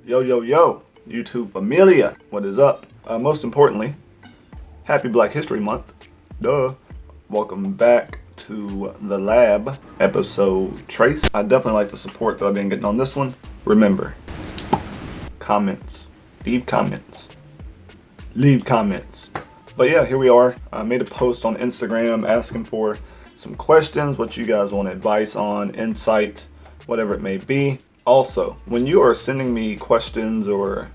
Yo, yo, yo, YouTube familia, what is up? Most importantly, happy Black History Month. Duh. Welcome back to the lab episode trace. I definitely like the support that I've been getting on this one. Remember, comments, leave comments. But yeah, here we are. I made a post on Instagram asking for some questions, what you guys want advice on, insight, whatever it may be. Also, when you are sending me questions or,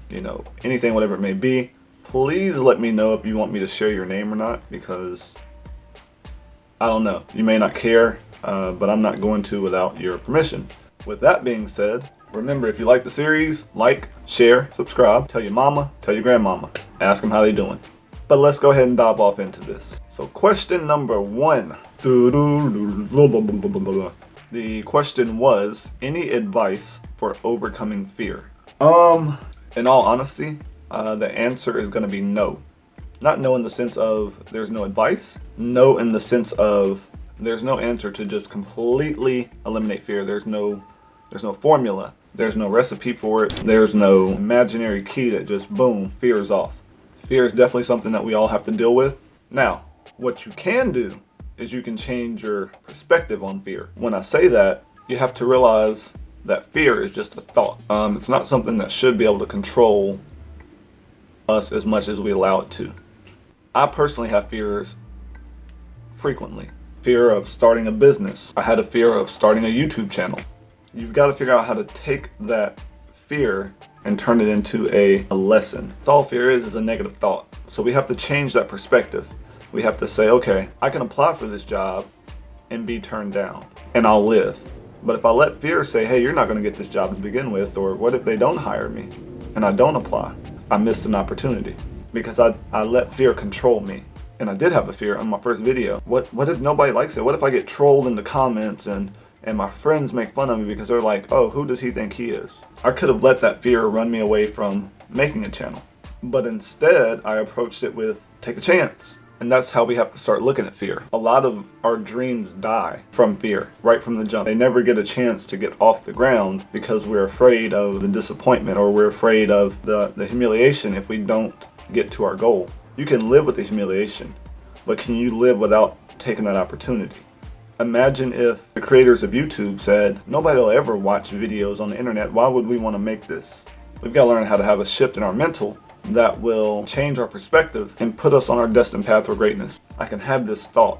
anything, whatever it may be, please let me know if you want me to share your name or not, because I don't know. You may not care, but I'm not going to without your permission. With that being said, remember, if you like the series, like, share, subscribe, tell your mama, tell your grandmama, ask them how they doing. But let's go ahead and dive off into this. So question number 1. The question was, any advice for overcoming fear? In all honesty, the answer is going to be no. Not no in the sense of there's no advice. No in the sense of there's no answer to just completely eliminate fear. There's no formula. There's no recipe for it. There's no imaginary key that just boom, fear is off. Fear is definitely something that we all have to deal with. Now, what you can do is you can change your perspective on fear. When I say that, you have to realize that fear is just a thought. It's not something that should be able to control us as much as we allow it to. I personally have fears frequently. Fear of starting a business. I had a fear of starting a YouTube channel. You've got to figure out how to take that fear and turn it into a lesson. All fear is a negative thought. So we have to change that perspective. We have to say, okay, I can apply for this job and be turned down, and I'll live. But if I let fear say, hey, you're not going to get this job to begin with, or what if they don't hire me and I don't apply? I missed an opportunity because I let fear control me. And I did have a fear on my first video. What if nobody likes it? What if I get trolled in the comments and my friends make fun of me because they're like, oh, who does he think he is? I could have let that fear run me away from making a channel. But instead, I approached it with, take a chance. And that's how we have to start looking at fear. A lot of our dreams die from fear, right from the jump. They never get a chance to get off the ground because we're afraid of the disappointment, or we're afraid of the humiliation if we don't get to our goal. You can live with the humiliation, but can you live without taking that opportunity? Imagine if the creators of YouTube said, nobody will ever watch videos on the internet. Why would we want to make this? We've got to learn how to have a shift in our mental that will change our perspective and put us on our destined path for greatness. I can have this thought,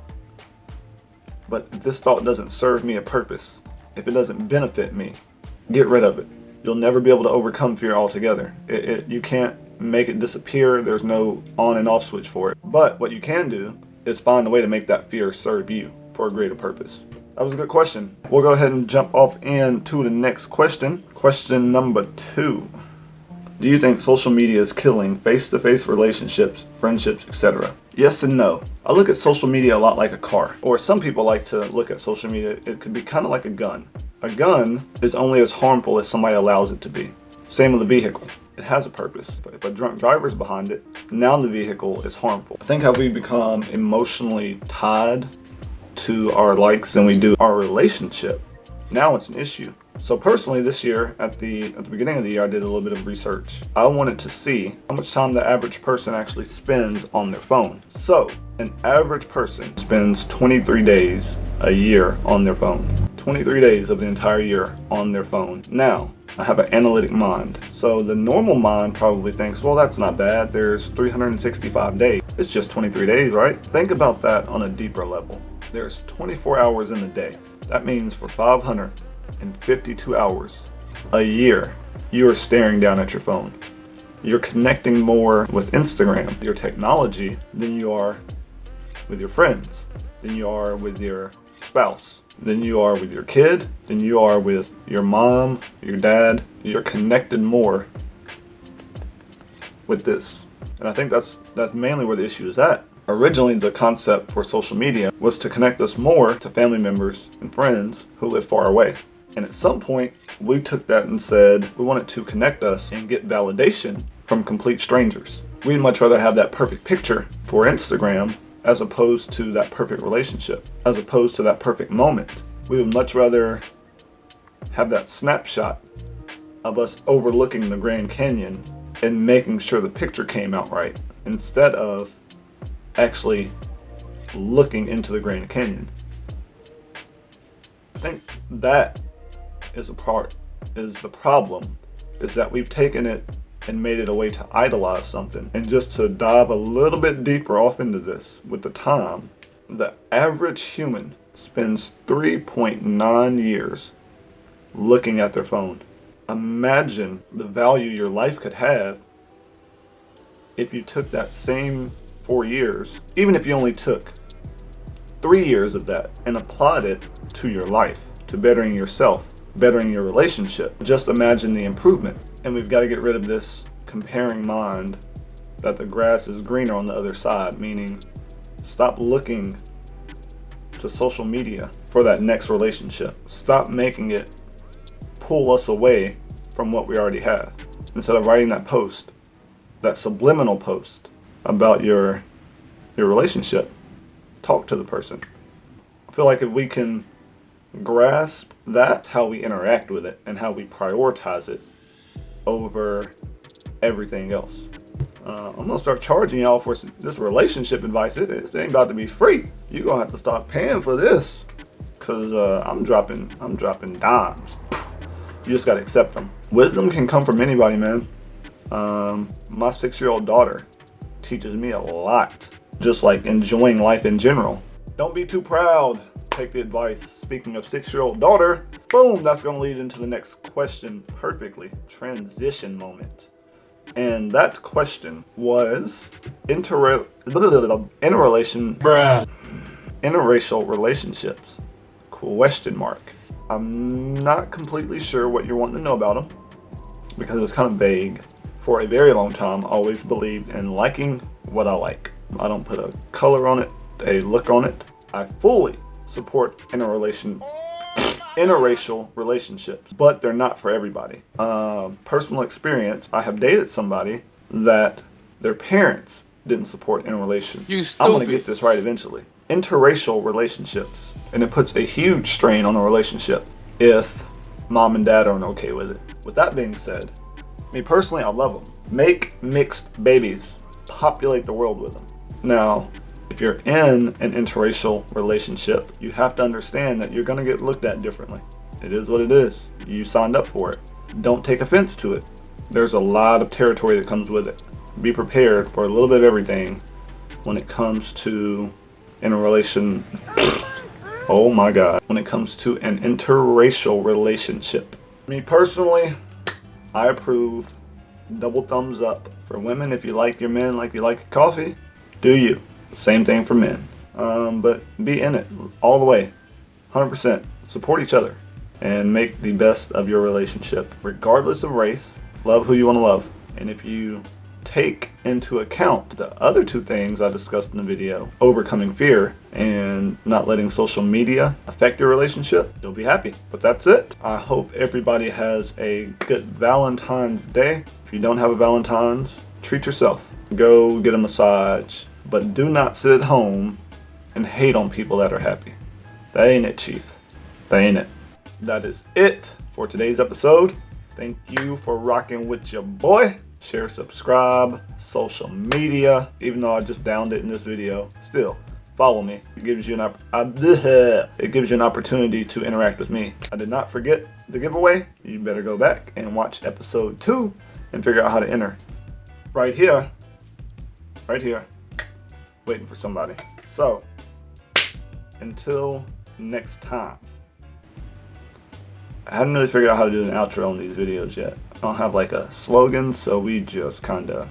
but if this thought doesn't serve me a purpose, if it doesn't benefit me, get rid of it. You'll never be able to overcome fear altogether. You can't make it disappear. There's no on and off switch for it. But what you can do is find a way to make that fear serve you for a greater purpose. That was a good question. We'll go ahead and jump off into the next question. Question number 2. Do you think social media is killing face-to-face relationships, friendships, etc.? Yes and no. I look at social media a lot like a car. Or some people like to look at social media, it could be kind of like a gun. A gun is only as harmful as somebody allows it to be. Same with a vehicle. It has a purpose, but if a drunk driver is behind it, now the vehicle is harmful. I think how we become emotionally tied to our likes than we do our relationship. Now it's an issue. So personally this year, at the beginning of the year, I did a little bit of research. I wanted to see how much time the average person actually spends on their phone. So an average person spends 23 days a year on their phone. 23 days of the entire year on their phone. Now, I have an analytic mind. So the normal mind probably thinks, well, that's not bad. There's 365 days. It's just 23 days, right? Think about that on a deeper level. There's 24 hours in the day. That means for 552 hours a year, you are staring down at your phone. You're connecting more with Instagram, your technology, than you are with your friends, than you are with your spouse, than you are with your kid, than you are with your mom, your dad. You're connected more with this. And I think that's mainly where the issue is at. Originally, the concept for social media was to connect us more to family members and friends who live far away. And at some point, we took that and said we wanted to connect us and get validation from complete strangers. We'd much rather have that perfect picture for Instagram as opposed to that perfect relationship, as opposed to that perfect moment. We would much rather have that snapshot of us overlooking the Grand Canyon and making sure the picture came out right, instead of actually looking into the Grand Canyon. I think that is the problem, is that we've taken it and made it a way to idolize something. And just to dive a little bit deeper off into this with the time, the average human spends 3.9 years looking at their phone. Imagine the value your life could have if you took that same 4 years, even if you only took 3 years of that and applied it to your life, to bettering yourself, bettering your relationship. Just imagine the improvement. And we've got to get rid of this comparing mind that the grass is greener on the other side, meaning stop looking to social media for that next relationship. Stop making it pull us away from what we already have. Instead of writing that post, that subliminal post about your relationship, talk to the person. I feel like if we can grasp that, how we interact with it and how we prioritize it over everything else. I'm gonna start charging y'all for this relationship advice. It ain't about to be free. You're gonna have to start paying for this, cause I'm dropping dimes. You just gotta accept them. Wisdom can come from anybody, man. My 6-year-old daughter teaches me a lot, just like enjoying life in general. Don't be too proud. Take the advice. Speaking of 6-year-old daughter, boom, that's going to lead into the next question perfectly. Transition moment. And that question was interracial relationships? Question mark. I'm not completely sure what you're wanting to know about them because it's kind of vague. For a very long time, I always believed in liking what I like. I don't put a color on it, a look on it. I fully support interracial relationships, but they're not for everybody. Personal experience, I have dated somebody that their parents didn't support interracial. You stupid. I'm gonna get this right eventually. Interracial relationships, and it puts a huge strain on a relationship if mom and dad aren't okay with it. With that being said, me personally, I love them. Make mixed babies. Populate the world with them. Now, if you're in an interracial relationship, you have to understand that you're going to get looked at differently. It is what it is. You signed up for it. Don't take offense to it. There's a lot of territory that comes with it. Be prepared for a little bit of everything when it comes to oh my God. When it comes to an interracial relationship. Me personally, I approve. Double thumbs up. For women, if you like your men like you like your coffee, do you. Same thing for men. But be in it all the way. 100%. Support each other and make the best of your relationship. Regardless of race, love who you want to love. And if you take into account the other two things I discussed in the video, overcoming fear and not letting social media affect your relationship, you'll be happy. But that's it. I hope everybody has a good Valentine's Day. If you don't have a Valentine's, treat yourself. Go get a massage, but do not sit at home and hate on people that are happy. That ain't it, Chief. That ain't it. That is it for today's episode. Thank you for rocking with your boy. Share, subscribe, social media. Even though I just downed it in this video, still follow me. It gives you an opportunity to interact with me. I did not forget the giveaway. You better go back and watch episode 2 and figure out how to enter. Right here, waiting for somebody. So until next time. I haven't really figured out how to do an outro on these videos yet. I don't have like a slogan, so we just kinda